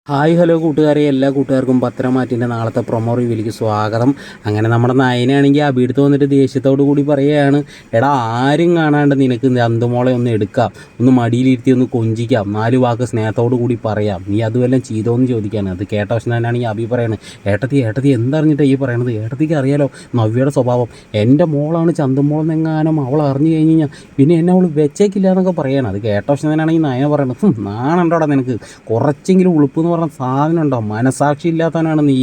Hi hello കൂട്ടുകാരെ, എല്ലാ കൂട്ടുകാർക്കും പത്രമാറ്റിൻ്റെ നാളത്തെ പ്രൊമോ റിവ്യൂവിലേക്ക് സ്വാഗതം. അങ്ങനെ നമ്മുടെ നയനാണെങ്കിൽ അബിയെടുത്ത് വന്നിട്ട് ദേഷ്യത്തോടു കൂടി പറയുകയാണ്, എടാ ആരും കാണാണ്ട് നിനക്ക് അന്തുമോളെ ഒന്ന് എടുക്കാം, ഒന്ന് മടിയിലിരുത്തി ഒന്ന് കൊഞ്ചിക്കാം, 4 വാക്ക് സ്നേഹത്തോടു കൂടി പറയാം, നീ അതുവെല്ലാം ചെയ്തോന്ന് ചോദിക്കുകയാണ്. അത് കേട്ട വശം തന്നെയാണെങ്കിൽ അബി പറയണത്, ഏട്ടത്തി എന്തറിഞ്ഞിട്ടാണ് ഈ പറയണത്, ഏട്ടത്തിക്ക് അറിയാലോ നവ്യയുടെ സ്വഭാവം, എൻ്റെ മോളാണ് ചന്തുമോളെന്നെങ്ങാനും അവൾ അറിഞ്ഞു കഴിഞ്ഞ് കഴിഞ്ഞാൽ പിന്നെ എന്നെ അവൾ വെച്ചേക്കില്ല എന്നൊക്കെ പറയണം. അത് കേട്ട വശം തന്നെയാണെങ്കിൽ നയന പറയണത്, നാണുണ്ടോടാ നിനക്ക്, കുറച്ചെങ്കിലും ഉളുപ്പ് പറഞ്ഞ സാധനം ഉണ്ടോ, മനസാക്ഷി ഇല്ലാത്തവനാണ് നീ,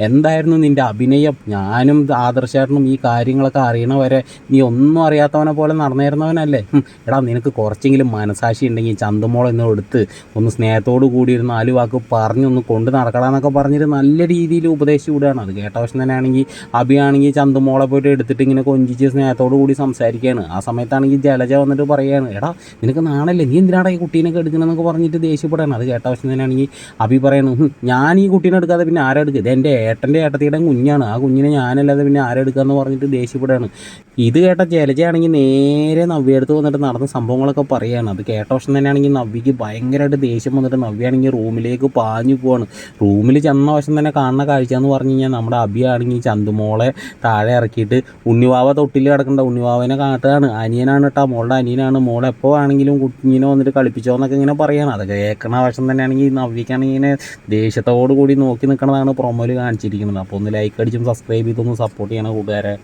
എന്തായിരുന്നു നിൻ്റെ അഭിനയം, ഞാനും ആദർശേട്ടനും ഈ കാര്യങ്ങളൊക്കെ അറിയണവരെ നീ ഒന്നും അറിയാത്തവനെ പോലെ നടന്നിരുന്നവനല്ലേ. എടാ നിനക്ക് കുറച്ചെങ്കിലും മനസാക്ഷി ഉണ്ടെങ്കിൽ ചന്തുമോളെന്ന് എടുത്ത് ഒന്ന് സ്നേഹത്തോടു കൂടി ഒരു 4 വാക്ക് പറഞ്ഞൊന്ന് കൊണ്ട് നടക്കടാന്നൊക്കെ പറഞ്ഞിട്ട് നല്ല രീതിയിൽ ഉപദേശിച്ച് വിടുകയാണ്. അത് കേട്ട വശം തന്നെയാണെങ്കിൽ അഭിയാണെങ്കിൽ ചന്തുമോളെ പോയിട്ട് എടുത്തിട്ട് ഇങ്ങനെ കൊഞ്ചിച്ച് സ്നേഹത്തോടു കൂടി സംസാരിക്കുകയാണ്. ആ സമയത്താണെങ്കിൽ ജലജ വന്നിട്ട് പറയുകയാണ്, എടാ നിനക്ക് നാണല്ലേ, നീ എന്തിനാടാ ഈ കുട്ടീനൊക്കെ എടുക്കണമെന്നൊക്കെ പറഞ്ഞിട്ട് ദേഷ്യപ്പെടുകയാണ്. അത് കേട്ട വശം തന്നെയാണെങ്കിൽ അഭി പറയണു, ഞാൻ ഈ കുട്ടീനെ എടുക്കാതെ പിന്നെ ആരെടുക്കുക, ഇത് എൻ്റെ ഏട്ടത്തിയുടെ കുഞ്ഞാണ്, ആ കുഞ്ഞിനെ ഞാനല്ലാതെ പിന്നെ ആരെടുക്കാമെന്ന് പറഞ്ഞിട്ട് ദേഷ്യപ്പെടുകയാണ്. ഇത് കേട്ട ജലജയാണെങ്കിൽ നേരെ നവ്യയെടുത്ത് വന്നിട്ട് നടന്ന സംഭവങ്ങളൊക്കെ പറയുകയാണ്. അത് കേട്ട വശം തന്നെയാണെങ്കിൽ നവ്യയ്ക്ക് ഭയങ്കരമായിട്ട് ദേഷ്യം വന്നിട്ട് നവ്യാണെങ്കിൽ റൂമിലേക്ക് പാഞ്ഞു പോവാണ്. റൂമിൽ ചെന്ന വശം തന്നെ കാണുന്ന കാഴ്ച എന്ന് പറഞ്ഞു കഴിഞ്ഞാൽ നമ്മുടെ അഭിയാണെങ്കിൽ ചന്തുമോളെ താഴെ ഇറക്കിയിട്ട് ഉണ്ണിവാവ തൊട്ടിൽ കിടക്കേണ്ട ഉണ്ണിവാവനെ കാട്ടുകയാണ്. അനിയനാണ് കേട്ടോ, മോളുടെ അനിയനാണ്, മോളെപ്പോൾ ആണെങ്കിലും കുഞ്ഞിനെ വന്നിട്ട് കളിപ്പിച്ചോ എന്നൊക്കെ ഇങ്ങനെ പറയുകയാണ്. അത് കേൾക്കണ വശം തന്നെയാണെങ്കിൽ നവ്യയ്ക്കാണെങ്കിൽ ഇങ്ങനെ ദേഷ്യത്തോടു കൂടി നോക്കി നിൽക്കണതാണ് പ്രൊമോയിൽ കാണിച്ചിരിക്കുന്നത്. അപ്പോൾ ഒന്ന് ലൈക്ക് അടിച്ചും സബ്സ്ക്രൈബ് ചെയ്തൊന്ന് സപ്പോർട്ട് ചെയ്യണം കൂട്ടുകാരെ.